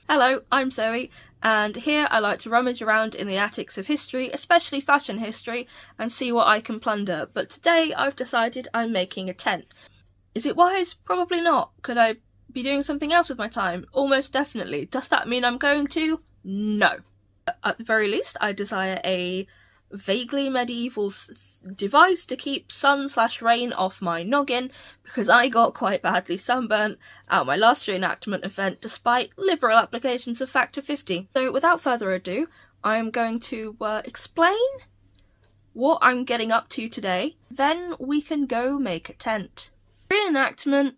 Hello, I'm Zoe, and here I like to rummage around in the attics of history, especially fashion history, and see what I can plunder. But today I've decided I'm making a tent. Is it wise? Probably not. Could I be doing something else with my time? Almost definitely. Does that mean I'm going to? No. At the very least, I desire a vaguely medieval device to keep sun/rain off my noggin, because I got quite badly sunburnt at my last reenactment event despite liberal applications of factor 50. So without further ado, I am going to explain what I'm getting up to today, then we can go make a tent. Reenactment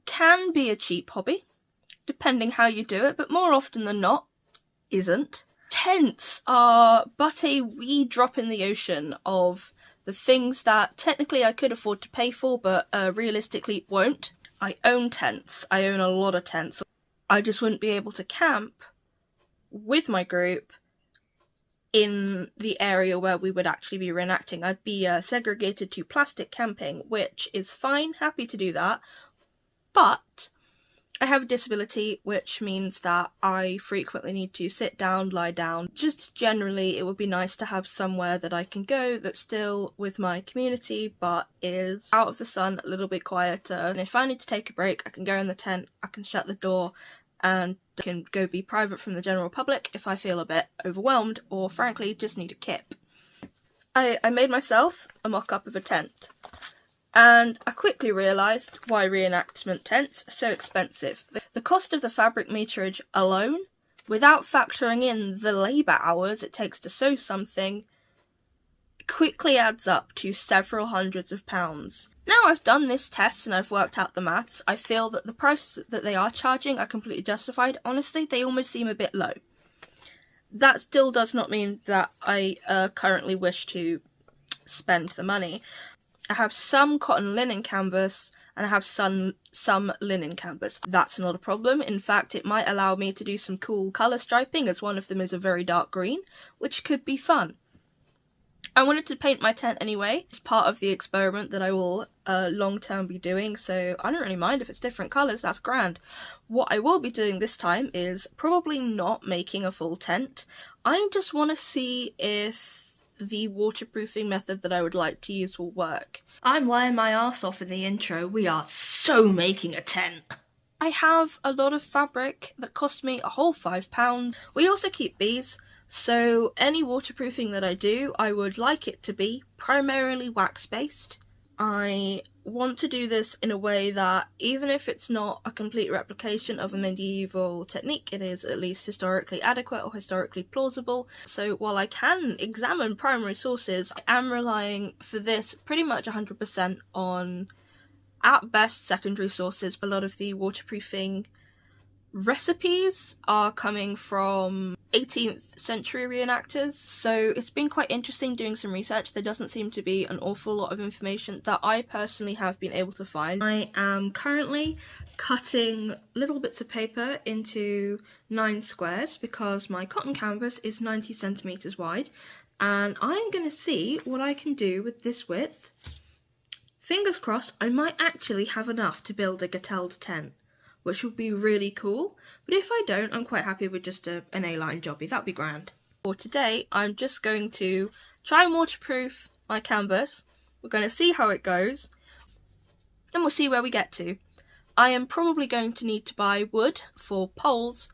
can be a cheap hobby, depending how you do it, but more often than not, isn't. Tents are but a wee drop in the ocean of the things that technically I could afford to pay for, but realistically won't. I own tents. I own a lot of tents. I just wouldn't be able to camp with my group in the area where we would actually be reenacting. I'd be segregated to plastic camping, which is fine, happy to do that, but I have a disability, which means that I frequently need to sit down, lie down. Just generally, it would be nice to have somewhere that I can go that's still with my community, but is out of the sun, a little bit quieter. And if I need to take a break, I can go in the tent, I can shut the door, and I can go be private from the general public if I feel a bit overwhelmed, or frankly, just need a kip. I made myself a mock-up of a tent. And I quickly realised why reenactment tents are so expensive. The cost of the fabric meterage alone, without factoring in the labour hours it takes to sew something, quickly adds up to several hundreds of pounds. Now I've done this test and I've worked out the maths, I feel that the prices that they are charging are completely justified. Honestly, they almost seem a bit low. That still does not mean that I currently wish to spend the money. I have some cotton linen canvas, and I have some linen canvas. That's not a problem. In fact, it might allow me to do some cool colour striping, as one of them is a very dark green, which could be fun. I wanted to paint my tent anyway. It's part of the experiment that I will long-term be doing, so I don't really mind if it's different colours, that's grand. What I will be doing this time is probably not making a full tent. I just want to see if the waterproofing method that I would like to use will work. I'm lying my arse off in the intro. We are so making a tent. I have a lot of fabric that cost me a whole £5. We also keep bees, so any waterproofing that I do, I would like it to be primarily wax-based. I want to do this in a way that, even if it's not a complete replication of a medieval technique, it is at least historically adequate or historically plausible. So while I can examine primary sources, I am relying for this pretty much 100% on, at best, secondary sources. A lot of the waterproofing recipes are coming from 18th century reenactors, so it's been quite interesting doing some research. There doesn't seem to be an awful lot of information that I personally have been able to find. I am currently cutting little bits of paper into 9 squares because my cotton canvas is 90 centimeters wide, and I'm going to see what I can do with this width. Fingers crossed, I might actually have enough to build a gatelled tent, which would be really cool, but if I don't, I'm quite happy with just an A-line jobby. That'd be grand. For today, I'm just going to try and waterproof my canvas. We're going to see how it goes, and we'll see where we get to. I am probably going to need to buy wood for poles.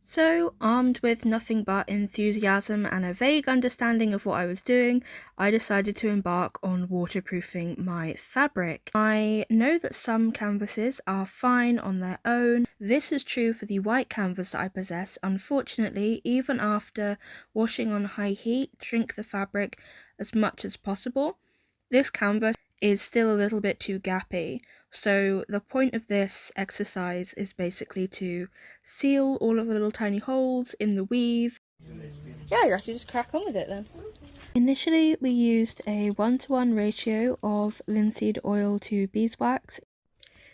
So, armed with nothing but enthusiasm and a vague understanding of what I was doing, I decided to embark on waterproofing my fabric. I know that some canvases are fine on their own. This is true for the white canvas that I possess. Unfortunately, even after washing on high heat, shrink the fabric as much as possible, this canvas is still a little bit too gappy. So the point of this exercise is basically to seal all of the little tiny holes in the weave. Yeah, I guess you just crack on with it then. Initially we used a 1-to-1 ratio of linseed oil to beeswax.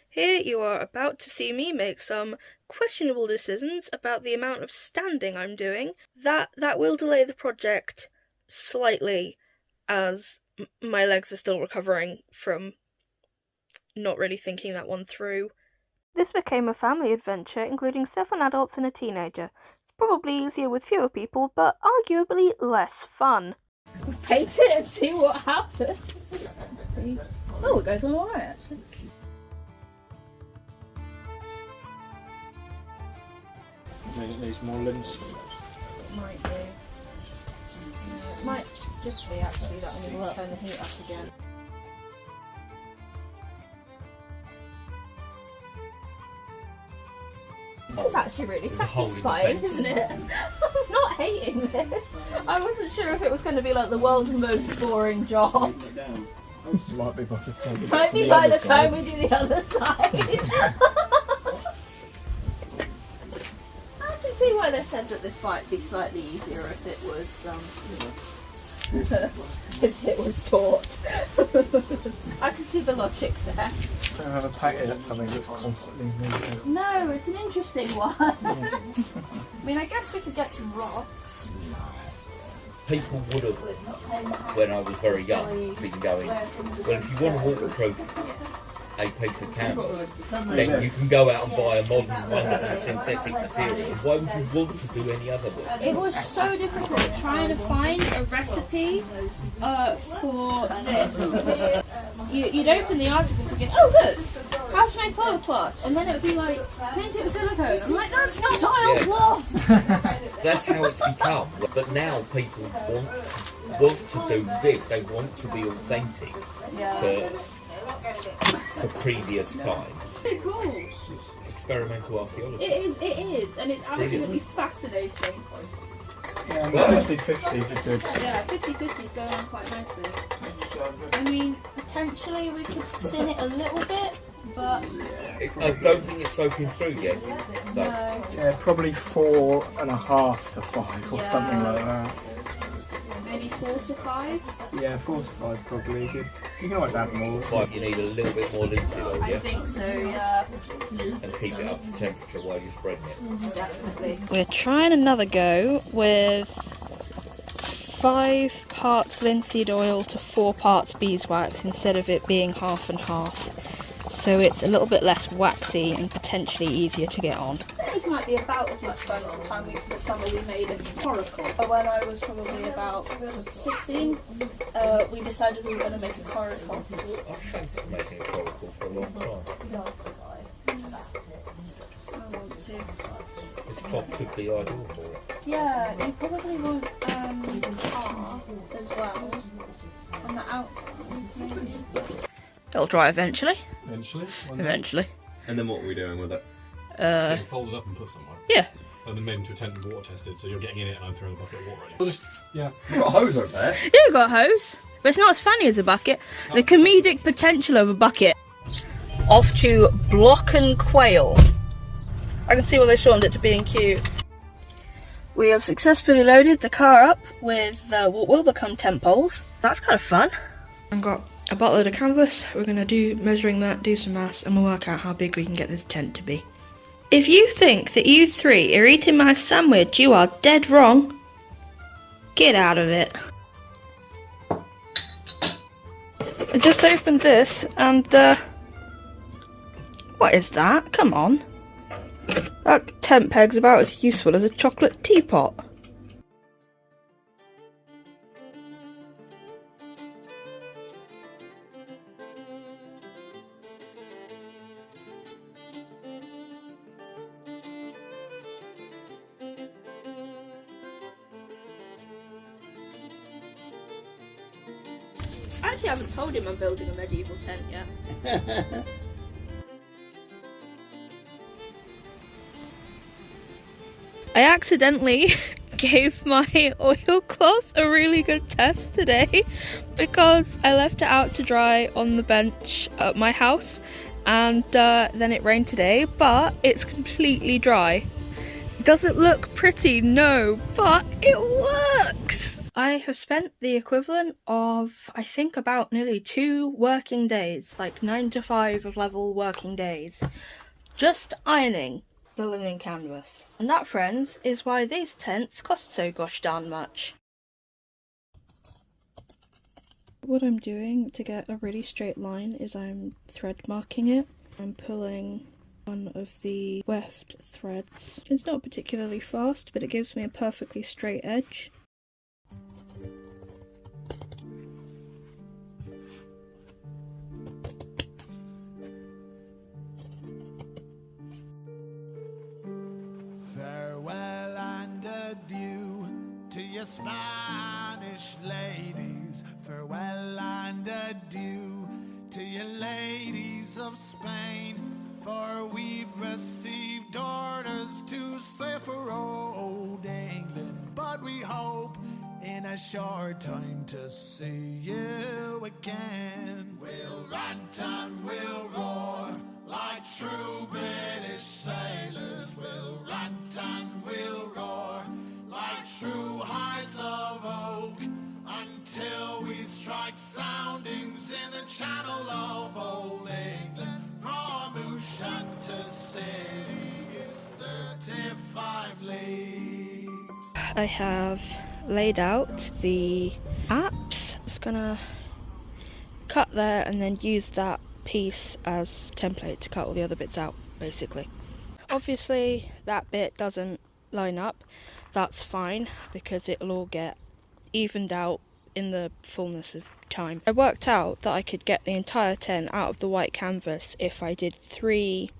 Here you are about to see me make some questionable decisions about the amount of standing I'm doing. That will delay the project slightly, as my legs are still recovering from not really thinking that one through. This became a family adventure, including 7 adults and a teenager. It's probably easier with fewer people, but arguably less fun. Paint it and see what happens. Oh, it goes on alright actually. I mean, it needs more linseed. Might do. It might just be actually that I need to turn the heat up again. This is actually really satisfying, isn't it? I'm not hating this. I wasn't sure if it was going to be like the world's most boring job. Might be by the time we get Might to be the by other the time side. we do the other side. I can see why they said that this might be slightly easier if it was if it was taught. I can see the logic there. So have a packet at something that's constantly moving. No, it's an interesting one. I mean, I guess we could get some rocks. People would have, when I was very young, been going, well, if you want to waterproof a piece of canvas, then you can go out and buy a modern, wonderful synthetic material. Why would you want to do any other work? It was so difficult trying to find a recipe for this. You'd open the article thinking, oh look, how to make oil cloth, and then it would be like, paint it with silicone. I'm like, that's not oil cloth! That's how it's become. But now people want to do this. They want to be authentic to previous times. Pretty cool. Experimental archaeology. It is, and it's absolutely fascinating. Yeah, 50-50s are good. Yeah, 50-50 is going on quite nicely. I mean, potentially we could thin it a little bit, but... I don't think it's soaking through yet. No. Yeah, probably 4.5 to 5 or something like that. Maybe 4 to 5? Yeah, 4 to 5 is probably good. You can always add more. Like you need a little bit more linseed oil, I yeah? think so, yeah. And keep it up to temperature while you're spreading it. Definitely. We're trying another go with 5 parts linseed oil to 4 parts beeswax instead of it being half and half. So it's a little bit less waxy and potentially easier to get on. These might be about as much fun as the summer we made a coracle. When I was probably about 16, we decided we were going to make a coracle. I've fancied making a coracle for a long time. I want to. This cloth could be ideal for it. Yeah, you probably want tar as well on the outside. It'll dry eventually. Eventually. And then what are we doing with it? Getting folded up and put somewhere. Yeah. And then made into a tent and water tested, so you're getting in it and I'm throwing a bucket of water at you. We'll just, yeah. You've got a hose over there. Yeah, you've got a hose, but it's not as funny as a bucket. The comedic potential of a bucket. Off to Block and Quail. I can see why they shortened it to being cute. We have successfully loaded the car up with what will become tent poles. That's kind of fun. I've got a buttload of canvas. We're going to do measuring that, do some maths, and we'll work out how big we can get this tent to be. If you think that you 3 are eating my sandwich, you are dead wrong. Get out of it. I just opened this and what is that? Come on. That tent peg's about as useful as a chocolate teapot. I actually haven't told him I'm building a medieval tent yet. I accidentally gave my oilcloth a really good test today because I left it out to dry on the bench at my house and then it rained today, but it's completely dry. Does it look pretty? No, but it works! I have spent the equivalent of, I think, about nearly 2 working days, like 9 to 5 level working days, just ironing the linen canvas. And that, friends, is why these tents cost so gosh darn much. What I'm doing to get a really straight line is I'm thread marking it. I'm pulling one of the weft threads. It's not particularly fast, but it gives me a perfectly straight edge. Farewell and adieu to your Spanish ladies. Farewell and adieu to your ladies of Spain. For we've received orders to sail for old England, but we hope in a short time to see you again. We'll rant and we'll roar like true British sailors. We'll rant and we'll roar like true hearts of oak, until we strike soundings in the channel of old England. From Ushan to Ceridig is 35 leagues. I have laid out the apps. I'm just gonna cut there and then use that piece as template to cut all the other bits out, basically. Obviously that bit doesn't line up. That's fine, because it'll all get evened out in the fullness of time. I worked out that I could get the entire tent out of the white canvas if I did 3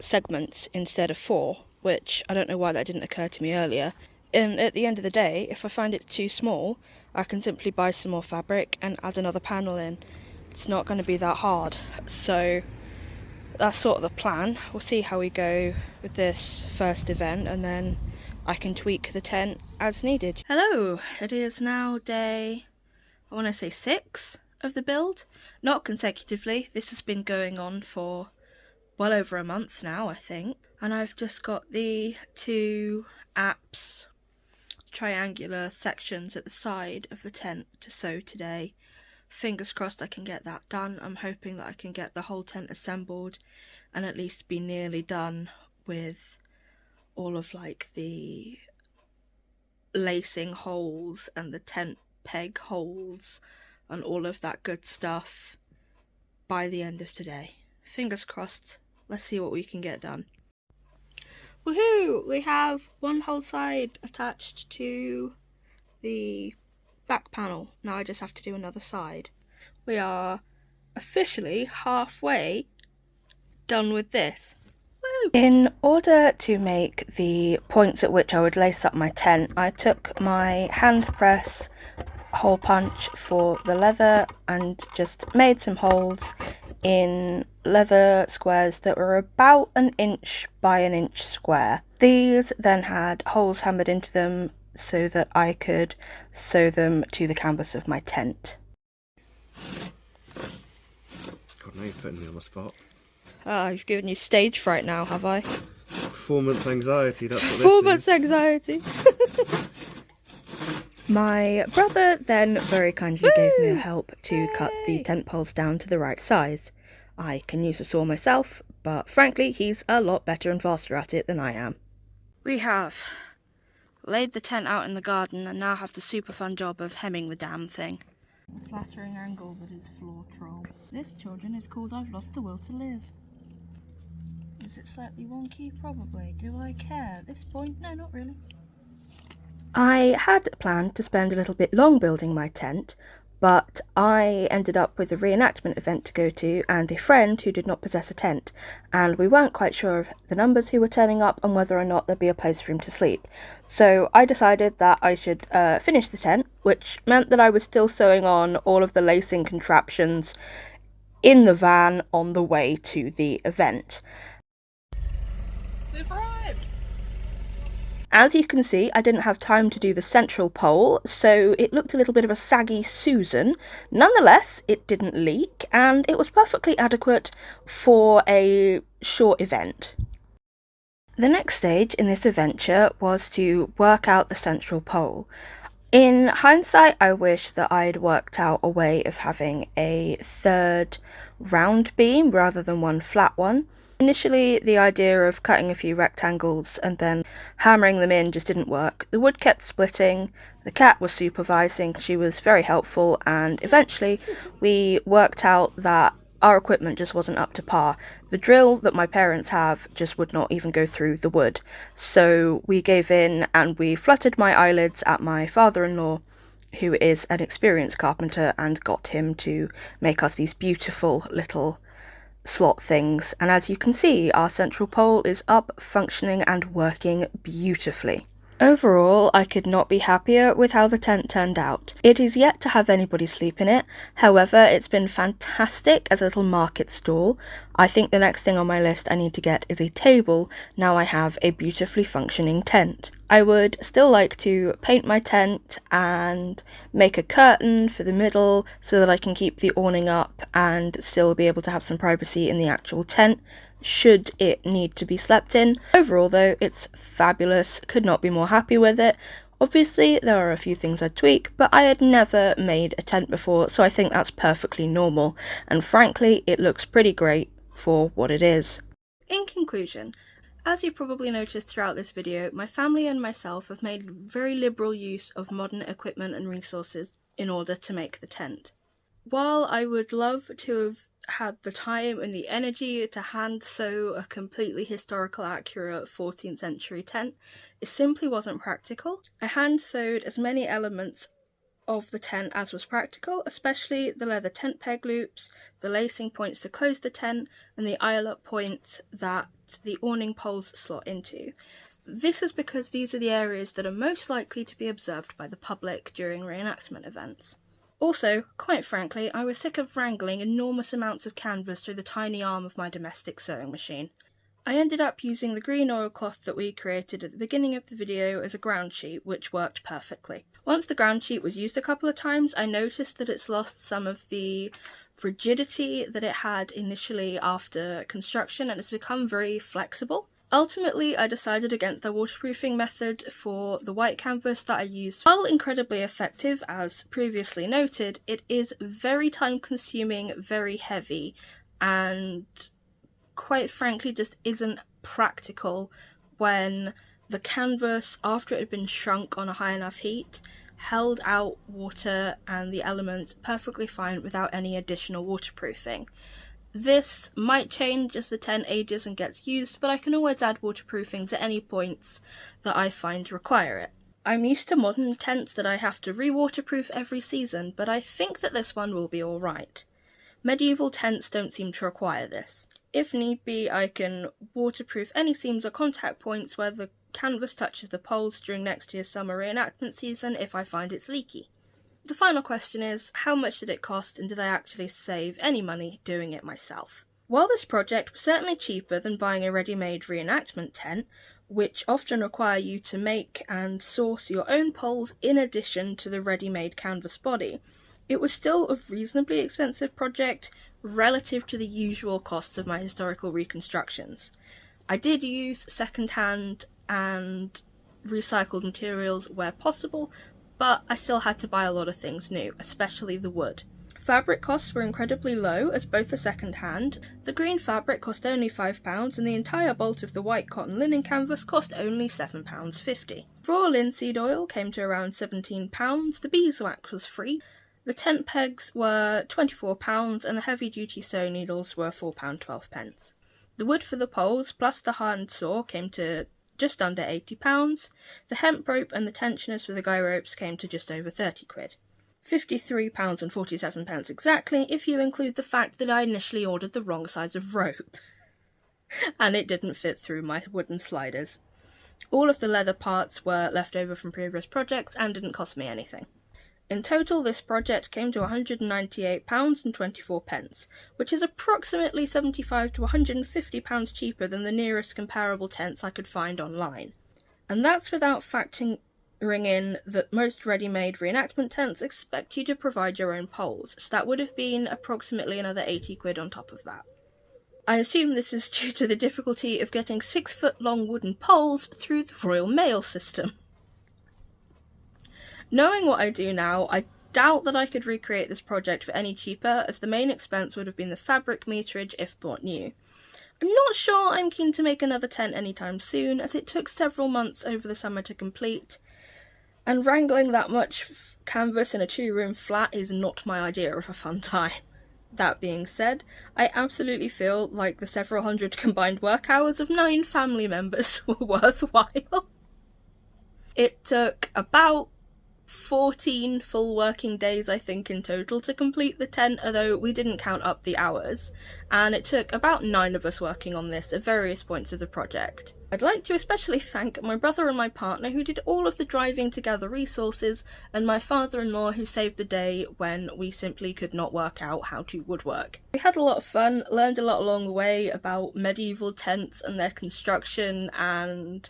segments instead of 4, which I don't know why that didn't occur to me earlier. And at the end of the day, if I find it too small, I can simply buy some more fabric and add another panel in. It's not going to be that hard. So that's sort of the plan. We'll see how we go with this first event, and then I can tweak the tent as needed. Hello, it is now day, I want to say 6 of the build. Not consecutively, this has been going on for well over a month now, I think. And I've just got the 2 apps, triangular sections at the side of the tent to sew today. Fingers crossed I can get that done. I'm hoping that I can get the whole tent assembled and at least be nearly done with all of like the lacing holes and the tent peg holes and all of that good stuff by the end of today. Fingers crossed. Let's see what we can get done. Woohoo! We have one whole side attached to the back panel. Now I just have to do another side. We are officially halfway done with this. In order to make the points at which I would lace up my tent, I took my hand press hole punch for the leather and just made some holes in leather squares that were about 1 inch by 1 inch square. These then had holes hammered into them so that I could sew them to the canvas of my tent. God, now you're putting me on the spot. I've given you stage fright now, have I? Performance anxiety, that's what Performance this is. anxiety. My brother then very kindly gave me a help to cut the tent poles down to the right size. I can use a saw myself, but frankly he's a lot better and faster at it than I am. We have laid the tent out in the garden and now have the super fun job of hemming the damn thing. Flattering angle that is floor troll. This, children, is called I've Lost the Will to Live. Is it slightly wonky? Probably. Do I care at this point? No, not really. I had planned to spend a little bit long building my tent, but I ended up with a reenactment event to go to and a friend who did not possess a tent, and we weren't quite sure of the numbers who were turning up and whether or not there'd be a place for him to sleep. So I decided that I should finish the tent, which meant that I was still sewing on all of the lacing contraptions in the van on the way to the event. They've arrived! As you can see, I didn't have time to do the central pole, so it looked a little bit of a saggy Susan. Nonetheless, it didn't leak, and it was perfectly adequate for a short event. The next stage in this adventure was to work out the central pole. In hindsight, I wish that I'd worked out a way of having a 3rd round beam rather than one flat one. Initially, the idea of cutting a few rectangles and then hammering them in just didn't work. The wood kept splitting, the cat was supervising, she was very helpful, and eventually we worked out that our equipment just wasn't up to par. The drill that my parents have just would not even go through the wood. So we gave in and we fluttered my eyelids at my father-in-law, who is an experienced carpenter, and got him to make us these beautiful little slot things. And as you can see, our central pole is up, functioning and working beautifully. Overall, I could not be happier with how the tent turned out. It is yet to have anybody sleep in it, however it's been fantastic as a little market stall. I think the next thing on my list I need to get is a table, now I have a beautifully functioning tent. I would still like to paint my tent and make a curtain for the middle so that I can keep the awning up and still be able to have some privacy in the actual tent, should it need to be slept in. Overall though, it's fabulous, could not be more happy with it. Obviously there are a few things I'd tweak, but I had never made a tent before, so I think that's perfectly normal, and frankly it looks pretty great for what it is. In conclusion, as you probably noticed throughout this video, my family and myself have made very liberal use of modern equipment and resources in order to make the tent. While I would love to have had the time and the energy to hand sew a completely historical accurate 14th century tent, it simply wasn't practical. I hand sewed as many elements of the tent as was practical, especially the leather tent peg loops, the lacing points to close the tent, and the eyelet points that the awning poles slot into. This is because these are the areas that are most likely to be observed by the public during reenactment events. Also, quite frankly, I was sick of wrangling enormous amounts of canvas through the tiny arm of my domestic sewing machine. I ended up using the green oilcloth that we created at the beginning of the video as a ground sheet, which worked perfectly. Once the ground sheet was used a couple of times, I noticed that it's lost some of the rigidity that it had initially after construction, and it's become very flexible. Ultimately, I decided against the waterproofing method for the white canvas that I used. While incredibly effective, as previously noted, it is very time consuming, very heavy, and quite frankly just isn't practical when the canvas, after it had been shrunk on a high enough heat, held out water and the elements perfectly fine without any additional waterproofing. This might change as the tent ages and gets used, but I can always add waterproofing to any points that I find require it. I'm used to modern tents that I have to re-waterproof every season, but I think that this one will be alright. Medieval tents don't seem to require this. If need be, I can waterproof any seams or contact points where the canvas touches the poles during next year's summer reenactment season if I find it's leaky. The final question is, how much did it cost and did I actually save any money doing it myself? While this project was certainly cheaper than buying a ready-made reenactment tent, which often require you to make and source your own poles in addition to the ready-made canvas body, it was still a reasonably expensive project relative to the usual costs of my historical reconstructions. I did use second-hand and recycled materials where possible, but I still had to buy a lot of things new, especially the wood. Fabric costs were incredibly low, as both are second-hand. The green fabric cost only £5, and the entire bolt of the white cotton linen canvas cost only £7.50. Raw linseed oil came to around £17, the beeswax was free, the tent pegs were £24, and the heavy-duty sewing needles were £4.12. The wood for the poles, plus the hand saw, came to just under £80, the hemp rope and the tensioners for the guy ropes came to just over £30. £53.47 exactly, if you include the fact that I initially ordered the wrong size of rope, and it didn't fit through my wooden sliders. All of the leather parts were left over from previous projects and didn't cost me anything. In total, this project came to £198.24, which is approximately £75 to £150 cheaper than the nearest comparable tents I could find online. And that's without factoring in that most ready-made reenactment tents expect you to provide your own poles, so that would have been approximately another £80 on top of that. I assume this is due to the difficulty of getting 6-foot-long wooden poles through the Royal Mail system. Knowing what I do now, I doubt that I could recreate this project for any cheaper, as the main expense would have been the fabric meterage if bought new. I'm not sure I'm keen to make another tent anytime soon, as it took several months over the summer to complete, and wrangling that much canvas in a 2-room flat is not my idea of a fun time. That being said, I absolutely feel like the several hundred combined work hours of 9 family members were worthwhile. It took about 14 full working days, I think, in total to complete the tent, although we didn't count up the hours, and it took about 9 of us working on this at various points of the project. I'd like to especially thank my brother and my partner who did all of the driving to gather resources, and my father-in-law who saved the day when we simply could not work out how to woodwork. We had a lot of fun, learned a lot along the way about medieval tents and their construction, and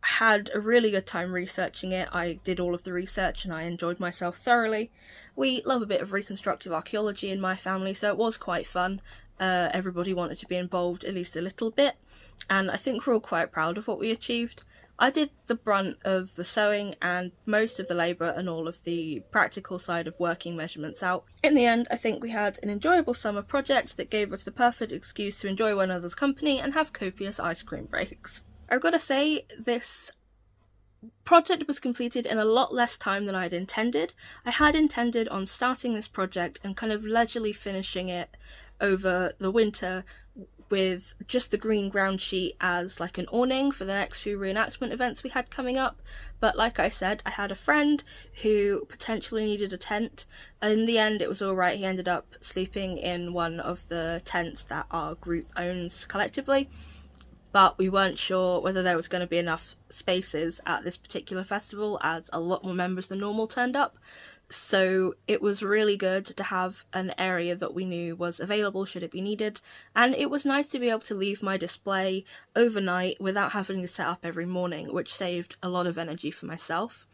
had a really good time researching it. I did all of the research and I enjoyed myself thoroughly. We love a bit of reconstructive archaeology in my family, so it was quite fun. Everybody wanted to be involved at least a little bit, and I think we're all quite proud of what we achieved. I did the brunt of the sewing and most of the labour and all of the practical side of working measurements out. In the end, I think we had an enjoyable summer project that gave us the perfect excuse to enjoy one another's company and have copious ice cream breaks. I've got to say, this project was completed in a lot less time than I'd intended. I had intended on starting this project and kind of leisurely finishing it over the winter with just the green ground sheet as like an awning for the next few reenactment events we had coming up. But like I said, I had a friend who potentially needed a tent, and in the end it was alright. He ended up sleeping in one of the tents that our group owns collectively. But we weren't sure whether there was going to be enough spaces at this particular festival, as a lot more members than normal turned up. So it was really good to have an area that we knew was available should it be needed, and it was nice to be able to leave my display overnight without having to set up every morning, which saved a lot of energy for myself.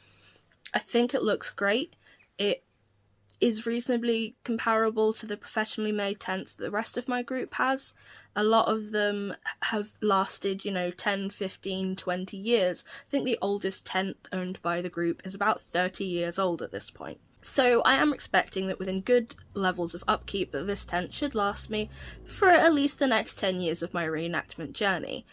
I think it looks great. It is reasonably comparable to the professionally made tents that the rest of my group has. A lot of them have lasted, 10, 15, 20 years. I think the oldest tent owned by the group is about 30 years old at this point. So I am expecting that within good levels of upkeep that this tent should last me for at least the next 10 years of my reenactment journey.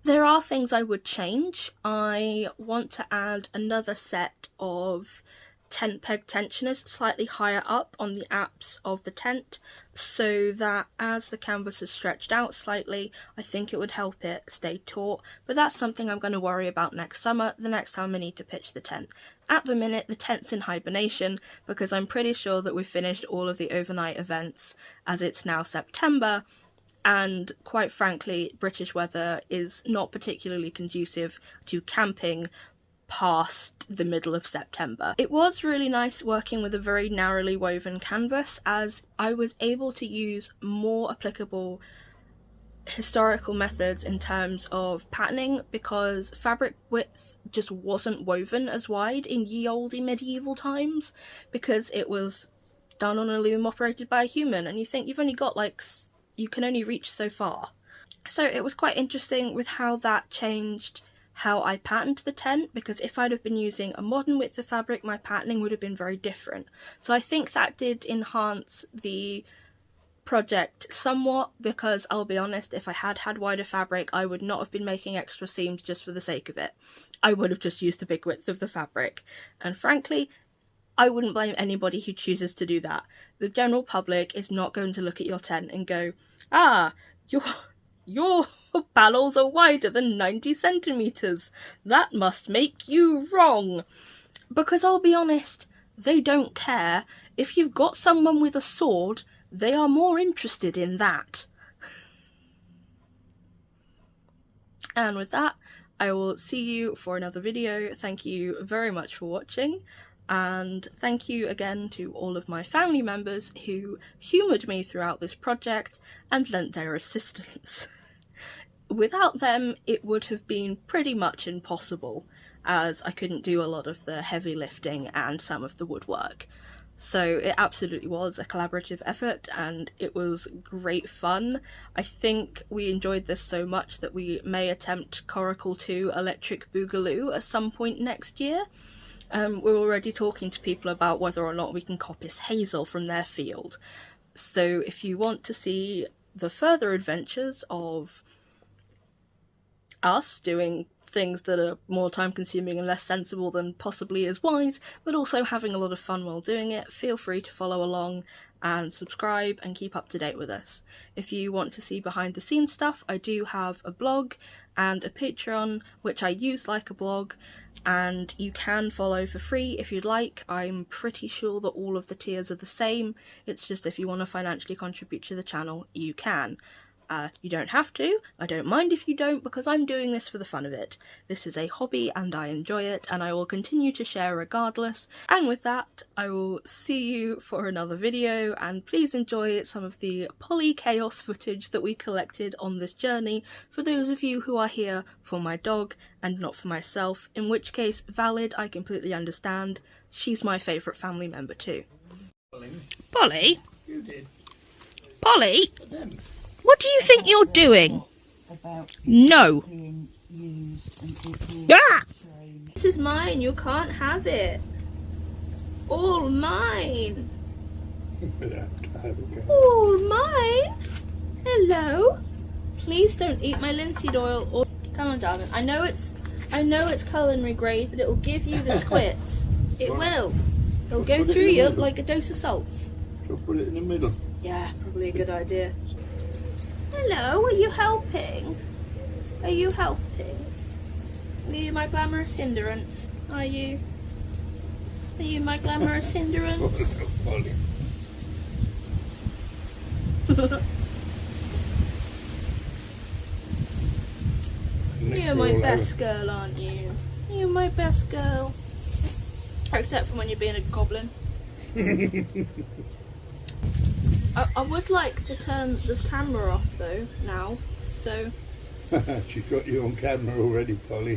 There are things I would change. I want to add another set of tent peg tensioners slightly higher up on the apse of the tent, so that as the canvas is stretched out slightly, I think it would help it stay taut, but that's something I'm going to worry about next summer, the next time I need to pitch the tent. At the minute, the tent's in hibernation because I'm pretty sure that we've finished all of the overnight events as it's now September, and quite frankly, British weather is not particularly conducive to camping past the middle of September. It was really nice working with a very narrowly woven canvas, as I was able to use more applicable historical methods in terms of patterning, because fabric width just wasn't woven as wide in ye olde medieval times because it was done on a loom operated by a human, and you think you've only got you can only reach so far. So it was quite interesting with how that changed how I patterned the tent, because if I'd have been using a modern width of fabric, my patterning would have been very different. So I think that did enhance the project somewhat, because I'll be honest, if I had had wider fabric, I would not have been making extra seams just for the sake of it. I would have just used the big width of the fabric. And frankly, I wouldn't blame anybody who chooses to do that. The general public is not going to look at your tent and go, your panels are wider than 90 centimetres. That must make you wrong. Because I'll be honest, they don't care. If you've got someone with a sword, they are more interested in that. And with that, I will see you for another video. Thank you very much for watching. And thank you again to all of my family members who humoured me throughout this project and lent their assistance. Without them, it would have been pretty much impossible, as I couldn't do a lot of the heavy lifting and some of the woodwork. So it absolutely was a collaborative effort, and it was great fun. I think we enjoyed this so much that we may attempt Coracle 2 Electric Boogaloo at some point next year. We're already talking to people about whether or not we can coppice hazel from their field. So if you want to see the further adventures of us doing things that are more time consuming and less sensible than possibly is wise, but also having a lot of fun while doing it, feel free to follow along and subscribe and keep up to date with us. If you want to see behind the scenes stuff, I do have a blog and a Patreon which I use like a blog, and you can follow for free if you'd like. I'm pretty sure that all of the tiers are the same. It's just if you want to financially contribute to the channel, you can. You don't have to. I don't mind if you don't, because I'm doing this for the fun of it. This is a hobby and I enjoy it, and I will continue to share regardless. And with that, I will see you for another video, and please enjoy some of the poly chaos footage that we collected on this journey, for those of you who are here for my dog and not for myself, in which case, valid, I completely understand. She's my favourite family member too. Polly? You did. Polly? What do you think you're doing? No. Ah! This is mine, you can't have it. All mine. All mine? Hello? Please don't eat my linseed oil or... Come on, darling. I know it's culinary grade, but it'll give you the squits. It will. It'll go through you like a dose of salts. So put it in the middle. Yeah, probably a good idea. Hello, are you helping? Are you helping? Are you my glamorous hindrance? Are you? Are you my glamorous hindrance? You're my best girl, aren't you? You're my best girl. Except for when you're being a goblin. I would like to turn the camera off though, now, so... She's got you on camera already, Polly.